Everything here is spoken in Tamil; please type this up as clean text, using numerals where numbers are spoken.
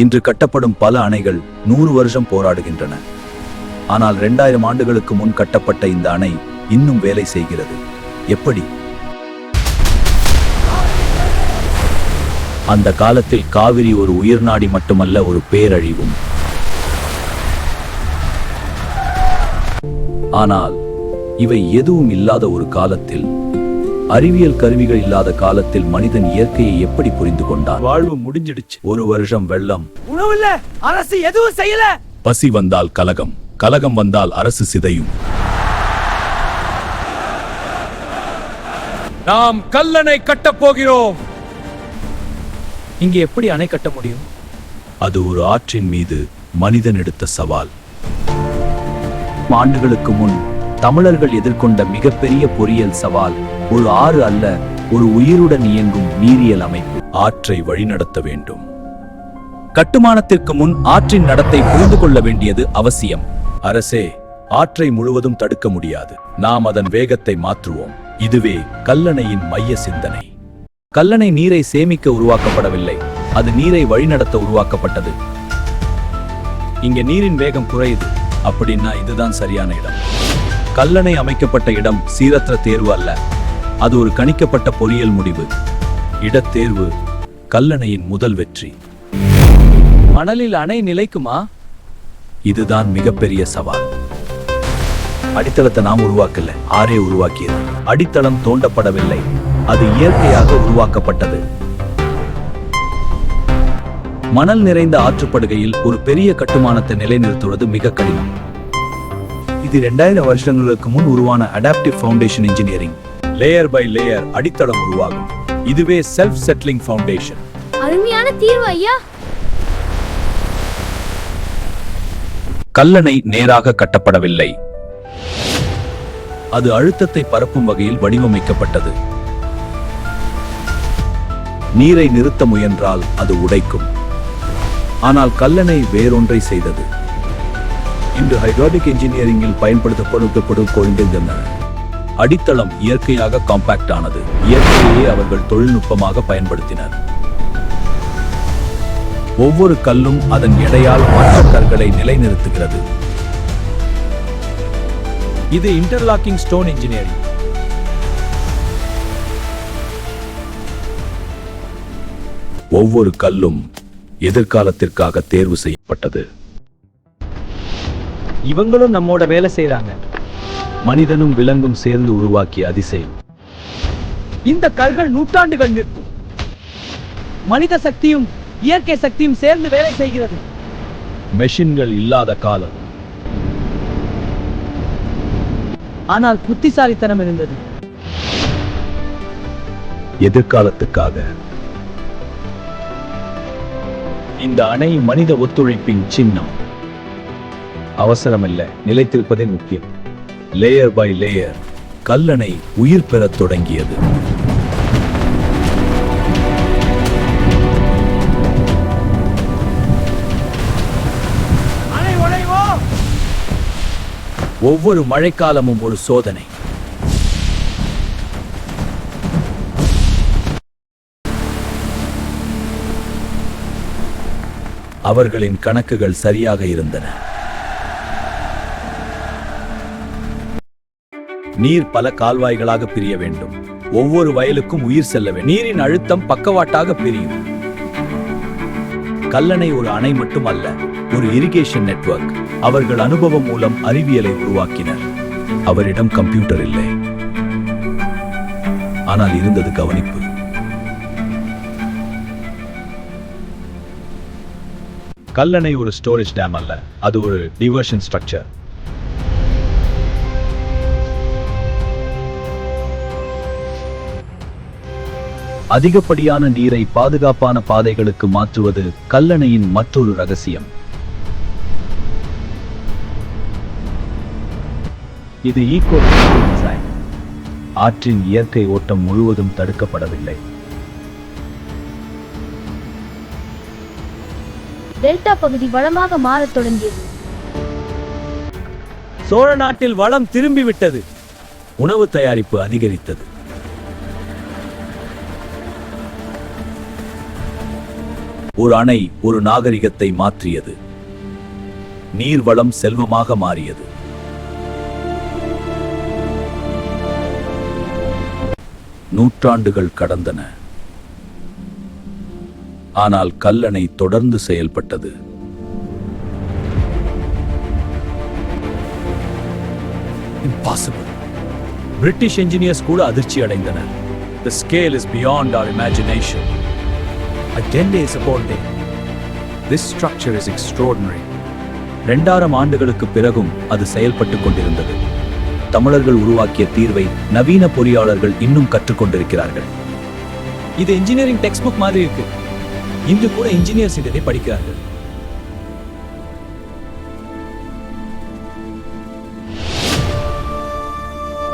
இன்று கட்டப்படும் பல அணைகள் 100 வருஷம் போராடுகின்றன. ஆனால் 2000 ஆண்டுகளுக்கு முன் கட்டப்பட்ட இந்த அணை இன்னும் வேலை செய்கிறது. எப்படி? அந்த காலத்தில் காவிரி ஒரு உயிர்நாடி மட்டுமல்ல, ஒரு பேரழிவும். ஆனால் இவை எதுவும் இல்லாத ஒரு காலத்தில், அறிவியல் கருவிகள் இல்லாத காலத்தில் மனிதன் இயற்கையை எப்படி புரிந்து கொண்டான்? வாழ்வு முடிஞ்சிடுச்சு. ஒரு வருஷம் வெள்ளம், உணவு இல்ல, அரசு எதுவும் செய்யல. பசி வந்தால் கலகம், கலகம் வந்தால் அரசு சிதையும். நாம் கல்லணை கட்டப் போகிறோம். இங்கே எப்படி அணை கட்ட முடியும்? அது ஒரு ஆற்றின் மீது மனிதன் எடுத்த சவால். ஆண்டுகளுக்கு முன் தமிழர்கள் எதிர்கொண்ட மிகப்பெரிய பொறியியல் சவால் ஒரு ஆறு அல்ல, ஒரு உயிருடன் இயங்கும் நீரியல் அமைப்பு. ஆற்றை வழிநடத்த வேண்டும். கட்டுமானத்திற்கு முன் ஆற்றின் நடத்தை புரிந்து கொள்ள வேண்டியது அவசியம். அரசே, ஆற்றை முழுவதும் தடுக்க முடியாது. நாம் அதன் வேகத்தை மாற்றுவோம். இதுவே கல்லணையின் மைய சிந்தனை. கல்லணை நீரை சேமிக்க உருவாக்கப்படவில்லை, அது நீரை வழிநடத்த உருவாக்கப்பட்டது. இங்க நீரின் வேகம் குறையுது அப்படின்னா இதுதான் சரியான இடம். கல்லணை அமைக்கப்பட்ட இடம் சீரற்ற தேர்வு அல்ல, அது ஒரு கணிக்கப்பட்ட பொறியியல் முடிவு. இடத்தேர்வு கல்லணையின் முதல் வெற்றி. மணலில் அணை நிலைக்குமா? இதுதான் மிகப்பெரிய சவால். அடித்தளத்தை நாம் உருவாக்கல, ஆரே உருவாக்கியது. அடித்தளம் தோண்டப்படவில்லை, அது இயற்கையாக உருவாக்கப்பட்டது. மணல் நிறைந்த ஆற்றுப்படுகையில் ஒரு பெரிய கட்டுமானத்தை நிலைநிறுத்துவது மிக கடினம். இது 2000 வருஷங்களுக்கு முன் உருவான adaptive foundation engineering. Layer by layer அடித்தளம் உருவாகும். இதுவே செல்ஃப் செட்டிலிங் ஃபவுண்டேஷன். அருமையான தீர்வு ஐயா. கல்லணை நேராக கட்டப்படவில்லை, அது அழுத்தத்தை பரப்பும் வகையில் வடிவமைக்கப்பட்டது. நீரை நிறுத்த முயன்றால் அது உடைக்கும். ஆனால் கல்லணை வேறொன்றை செய்தது. இன்று ஹைட்ராலிக் இன்ஜினியரிங்கில் பயன்படுத்தப்படும் கொள்கின்றன. அடித்தளம் இயற்கையாக காம்பாக்ட் ஆனது. இயற்கையே அவர்கள் தொழில்நுட்பமாக பயன்படுத்தினர். ஒவ்வொரு கல்லும் அதன் எடையால் மற்ற கற்களை நிலைநிறுத்துகிறது. இது இன்டர்லாக்கிங் ஸ்டோன் இன்ஜினியரிங். ஒவ்வொரு கல்லும் எதிர்காலத்திற்காக தேர்வு செய்யப்பட்டது. இவங்களும் நம்மோட வேலை செய்யறாங்க. மனிதனும் விலங்கும் சேர்ந்து உருவாக்கிய அதிசயம். இந்த கல்கள் நூற்றாண்டுகள் நிற்கும். மனித சக்தியும் இயற்கை சக்தியும் சேர்ந்து வேலை செய்கிறது. மெஷின்கள் இல்லாத காலம், ஆனால் புத்திசாலித்தனம் இருந்தது. எதிர்காலத்துக்காக. இந்த அணை மனித ஒத்துழைப்பின் சின்னம். அவசரமில்லை, நிலைத்திருப்பதே முக்கியம். லேயர் பை லேயர் கல்லணை உயிர் பெறத் தொடங்கியது. ஒவ்வொரு மழைக்காலமும் ஒரு சோதனை. அவர்களின் கணக்குகள் சரியாக இருந்தன. நீர் பல கால்வாய்களாக பிரிய வேண்டும். ஒவ்வொரு வயலுக்கும் உயிர் செல்ல வேண்டும். நீரின் அழுத்தம் பக்கவாட்டாக பிரியும். கல்லணை ஒரு அணை மட்டுமல்ல, ஒரு இரிகேஷன் நெட்வொர்க். அவர்கள் அனுபவம் மூலம் அறிவியலை உருவாக்கினர். அவரிடம் கம்ப்யூட்டர் இல்லை, ஆனால் இருந்தது கவனிப்பு. கல்லணை ஒரு ஸ்டோரேஜ் டேம் அல்ல, அது ஒரு டிவர்ஷன் ஸ்ட்ரக்சர். அதிகப்படியான நீரை பாதுகாப்பான பாதைகளுக்கு மாற்றுவது கல்லணையின் மற்றொரு ரகசியம். இது ஈகோ டிசைன். ஆற்றின் இயற்கை ஓட்டம் முழுவதும் தடுக்கப்படவில்லை. டெல்டா பகுதி வளமாக மாறத் தொடங்கியது. சோழ நாட்டில் வளம் திரும்பிவிட்டது. உணவு தயாரிப்பு அதிகரித்தது. ஒரு அணை ஒரு நாகரிகத்தை மாற்றியது. நீர்வளம் செல்வமாக மாறியது. நூற்றாண்டுகள் கடந்தன. ஆனால் கல்லணை தொடர்ந்து செயல்பட்டது. Impossible. பிரிட்டிஷ் என்ஜினியர்ஸ் கூட அதிர்ச்சி அடைந்தனர். The scale is beyond our imagination. A 10 days upon day. This structure is extraordinary. 2000 ஆண்டுகளுக்கு பிறகும் அது செயல்பட்டுக் கொண்டிருந்தது. தமிழர்கள் உருவாக்கிய தீர்வை நவீன பொறியாளர்கள் இன்னும் கற்றுக்கொண்டிருக்கிறார்கள். இது இன்ஜினியரிங் டெக்ஸ்ட் புக் மாதிரி இருக்கு. இன்று கூட இன்ஜினியர்ஸ் இதை படிக்கிறார்கள்.